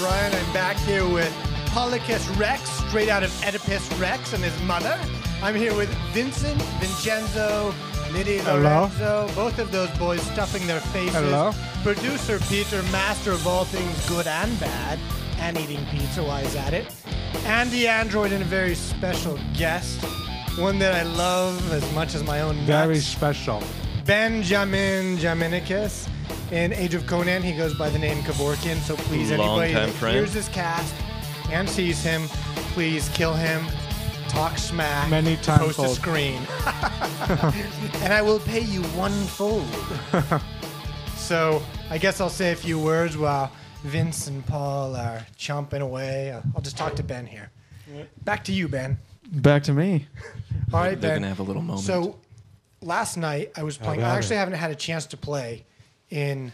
Ryan. I'm back here with Polycus Rex, straight out of Oedipus Rex and his mother. I'm here with Vincent, Vincenzo, Liddy, Lorenzo. Both of those boys stuffing their faces. Hello. Producer Peter, master of all things good and bad, and eating pizza while he's at it. And the android and a very special guest, one that I love as much as my own nuts. Very special. Benjamin Jaminicus. In Age of Conan, he goes by the name Kevorkian, so please, anybody that hears this cast and sees him, please kill him, talk smack, many times post a screen, and I will pay you one-fold. So I guess I'll say a few words while Vince and Paul are chomping away. I'll just talk to Ben here. Back to you, Ben. Back to me. All right, Ben. They're going to have a little moment. So last night I was playing. I actually haven't had a chance to play in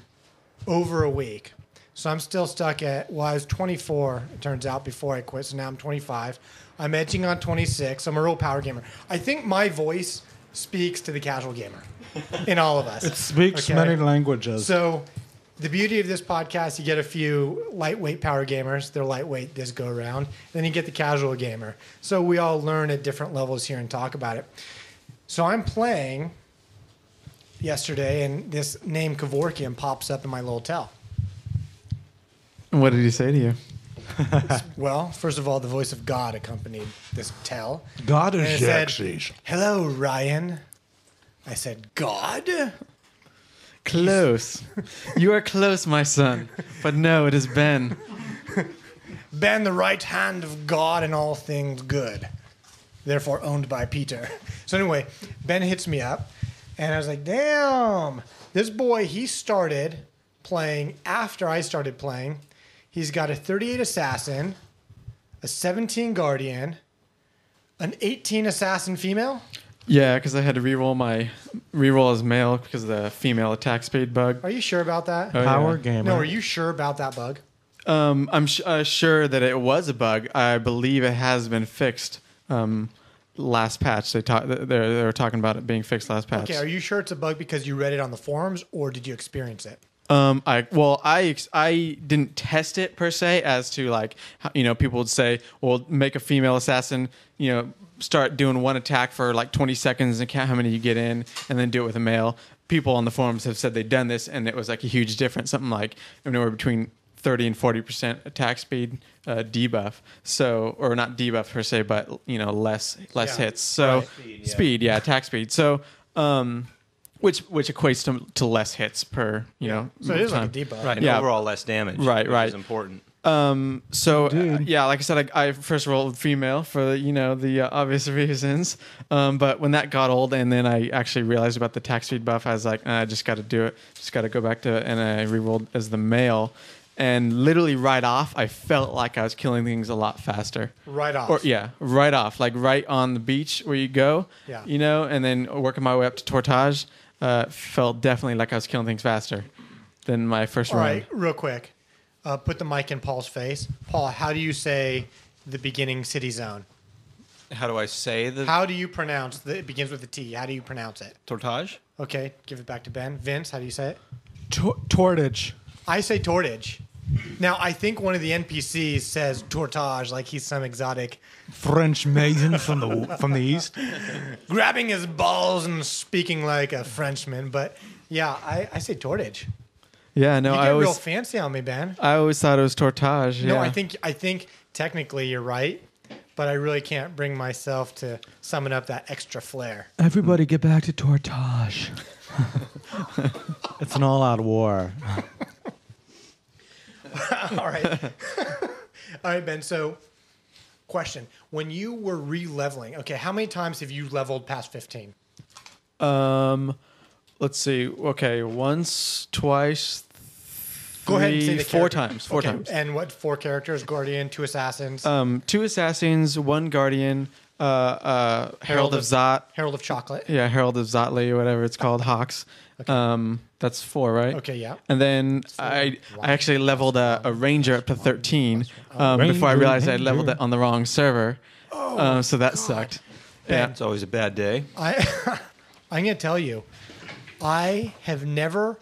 over a week. So I'm still stuck at, well, I was 24, it turns out, before I quit. So now I'm 25. I'm edging on 26. I'm a real power gamer. I think my voice speaks to the casual gamer in all of us. It speaks many languages. So the beauty of this podcast, you get a few lightweight power gamers. They're lightweight this go around. Then you get the casual gamer. So we all learn at different levels here and talk about it. So I'm playing yesterday, and this name Kevorkian pops up in my little tell. What did he say to you? Well, first of all, the voice of God accompanied this tell. God And is it said, Xerxes. "Hello, Ryan." I said, "God?" Close. You are close, my son. But no, it is Ben. Ben, the right hand of God in all things good. Therefore owned by Peter. So anyway, Ben hits me up, and I was like, damn. This boy, he started playing after I started playing. He's got a 38 Assassin, a 17 Guardian, an 18 Assassin female. Yeah, because I had to reroll as male because of the female attack speed bug. Are you sure about that? Oh, Power yeah. gamer. No, are you sure about that bug? I'm sure that it was a bug. I believe it has been fixed. Last patch, they were talking about it being fixed last patch. Okay, are you sure it's a bug because you read it on the forums, or did you experience it? I didn't test it per se as to like, people would say, well, make a female assassin, start doing one attack for like 20 seconds and count how many you get in, and then do it with a male. People on the forums have said they've done this, and it was like a huge difference, something like anywhere between 30 and 40% attack speed debuff. So, or not debuff per se, but less hits. So speed, attack speed. So, which equates to less hits per So it is like a debuff, right? And overall less damage. Right. Which is important. Like I said, I first rolled female for the obvious reasons. But when that got old, and then I actually realized about the attack speed buff, I was like, I just got to do it. Just got to go back to it, and I rerolled as the male. And literally right off, I felt like I was killing things a lot faster. Right off. Right off. Like right on the beach where you go, and then working my way up to Tortage, felt definitely like I was killing things faster than my first run. All right, real quick. Put the mic in Paul's face. Paul, how do you say the beginning city zone? How do I say the How do you pronounce it begins with a T? How do you pronounce it? Tortage? Okay, give it back to Ben. Vince, how do you say it? Tortage. I say Tortage. Now, I think one of the NPCs says Tortage, like he's some exotic French maiden from the east. grabbing his balls and speaking like a Frenchman. But yeah, I say Tortage. Yeah, no, You get real fancy on me, Ben. I always thought it was Tortage. Yeah. No, I think technically you're right, but I really can't bring myself to summon up that extra flair. Everybody get back to Tortage. It's an all-out war. All right. All right, Ben. So, question. When you were re-leveling, okay, how many times have you leveled past 15? Let's see. Okay, once, twice, Go ahead and say the four character. times. Four times. And what 4 characters? Guardian, 2 assassins. 2 assassins, 1 guardian, Herald of Zot. Herald of Chocolate. Yeah, Herald of Zotli or whatever it's called, Hawks. Okay. That's 4, right? Okay, yeah. And then I actually leveled a ranger up to 13 before I realized I leveled it on the wrong server. So that sucked. Yeah, it's always a bad day. I'm going to tell you, I have never,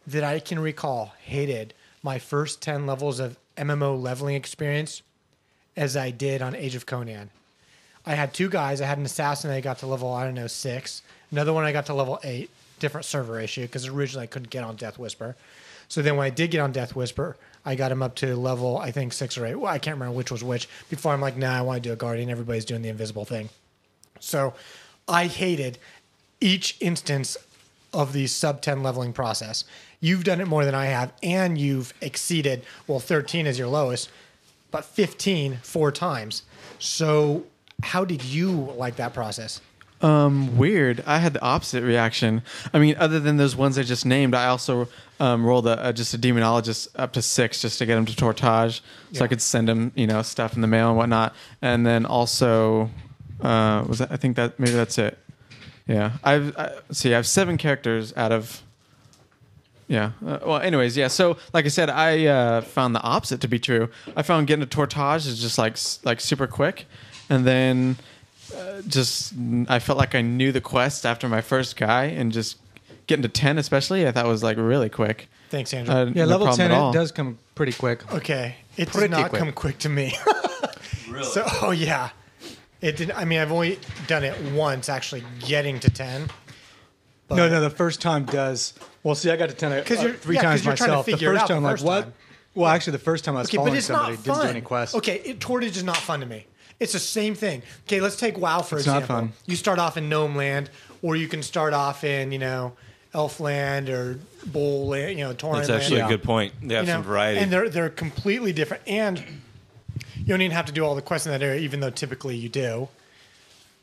that I can recall, hated my first 10 levels of MMO leveling experience as I did on Age of Conan. I had two guys. I had an assassin I got to level, 6. Another one I got to level 8. Different server issue because originally I couldn't get on Death Whisper. So then when I did get on Death Whisper, I got him up to level, I think, 6 or 8. Well, I can't remember which was which. Before I'm like, nah, I want to do a Guardian. Everybody's doing the invisible thing. So I hated each instance of the sub 10 leveling process. You've done it more than I have, and you've exceeded, 13 is your lowest, but 15 4 times. So how did you like that process? Weird. I had the opposite reaction. I mean, other than those ones I just named, I also rolled just a demonologist up to 6 just to get him to Tortage, so I could send him, stuff in the mail and whatnot. And then also, I think that maybe that's it. Yeah, I have 7 characters out of. Yeah. Anyways, yeah. So, like I said, I found the opposite to be true. I found getting to Tortage is just like super quick, and then I felt like I knew the quest after my first guy, and just getting to 10 especially, I thought was like really quick. Thanks, Andrew. Yeah, no level 10 problem at all. it does come pretty quick. Okay, it Pretty did not quick. come quick to me. Really? So, yeah, it did. I mean, I've only done it once, actually getting to 10. But No, the first time does. Well, see, I got to 10 'Cause you're- 3 yeah, 'cause times you're trying to myself. The figure it first out the time, like, first what? time. Well, actually, the first time I was Okay, but following it's somebody, not didn't fun. do any quests. Okay, Tortage is not fun to me. It's the same thing. Okay, let's take WoW for It's not example. fun. You start off in Gnome Land, or you can start off in Elf Land or Bull Land, Tauren That's Land. actually Yeah. a good point. They have some variety. And they're completely different. And you don't even have to do all the quests in that area, even though typically you do.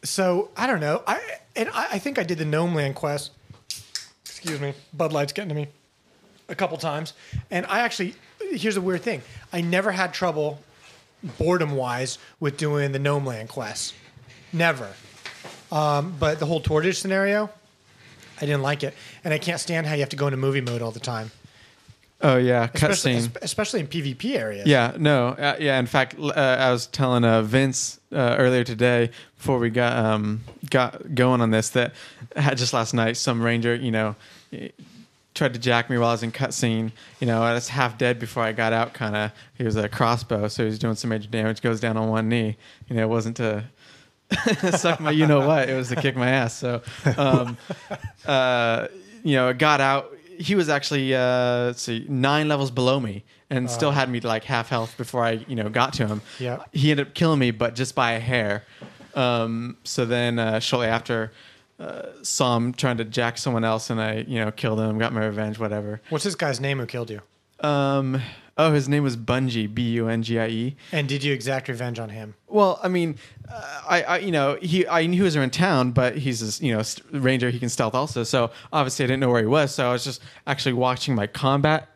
So I don't know. I think I did the Gnome Land quest. Excuse me, Bud Light's getting to me a couple times. And here's a weird thing. I never had trouble boredom wise with doing the Gnome Land quests. Never. But the whole Tortage scenario, I didn't like it. And I can't stand how you have to go into movie mode all the time. Oh yeah, Especially, cutscene. especially in PvP areas. Yeah, no, yeah. In fact, I was telling Vince earlier today before we got going on this that just last night some ranger, tried to jack me while I was in cutscene. I was half dead before I got out. Kind of, he was a crossbow, so he was doing some major damage. Goes down on one knee. It wasn't to suck my what. It was to kick my ass. So, got out. He was actually 9 levels below me and still had me like half health before I got to him. Yeah. He ended up killing me, but just by a hair. So then shortly after, saw him trying to jack someone else, and I killed him, got my revenge, whatever. What's this guy's name who killed you? His name was Bungie, Bungie. And did you exact revenge on him? Well, I mean, I knew he was in town, but he's this, ranger. He can stealth also. So obviously, I didn't know where he was. So I was just actually watching my combat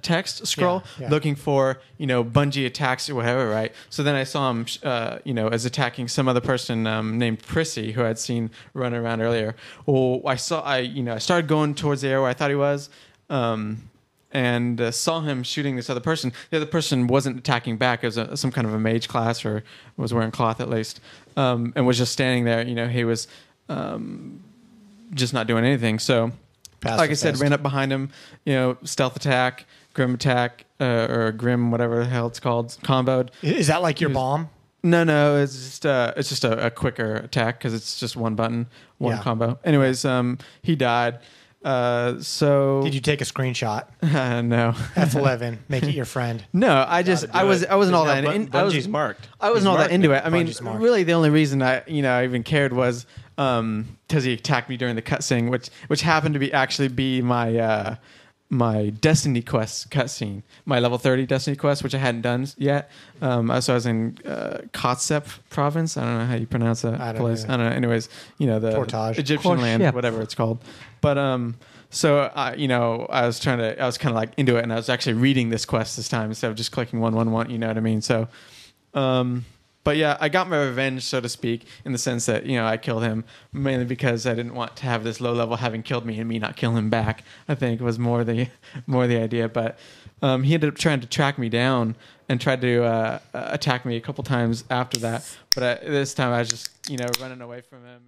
text scroll, Yeah. looking for Bungie attacks or whatever. Right. So then I saw him, as attacking some other person named Prissy, who I'd seen running around earlier. Well, I started going towards the area where I thought he was. And saw him shooting this other person. The other person wasn't attacking back. It was some kind of a mage class, or was wearing cloth at least, and was just standing there. He was just not doing anything. So, like I said, ran up behind him. Stealth attack, grim attack, or grim whatever the hell it's called, comboed. Is that like your bomb? No, it's just a quicker attack because it's just one button, one Yeah. combo. Anyways, he died. So Did you take a screenshot? no. F11, make it your friend. No, I wasn't all that. Bungie's marked. I wasn't all that into it. I mean, Bungie's marked. really, the only reason I even cared was because he attacked me during the cutscene, which happened to be my my Destiny quest cutscene, my level 30 Destiny quest, which I hadn't done yet. So I was in Kotsep province. I don't know how you pronounce that I don't place. either. I don't know. Anyways, the Portage. Egyptian land, yeah. whatever it's called. But so I was kind of like into it, and I was actually reading this quest this time instead of just clicking 111. You know what I mean? So, but yeah, I got my revenge, so to speak, in the sense that I killed him mainly because I didn't want to have this low level having killed me and me not kill him back. I think was more the idea. But he ended up trying to track me down and tried to attack me a couple times after that. But this time I was just running away from him.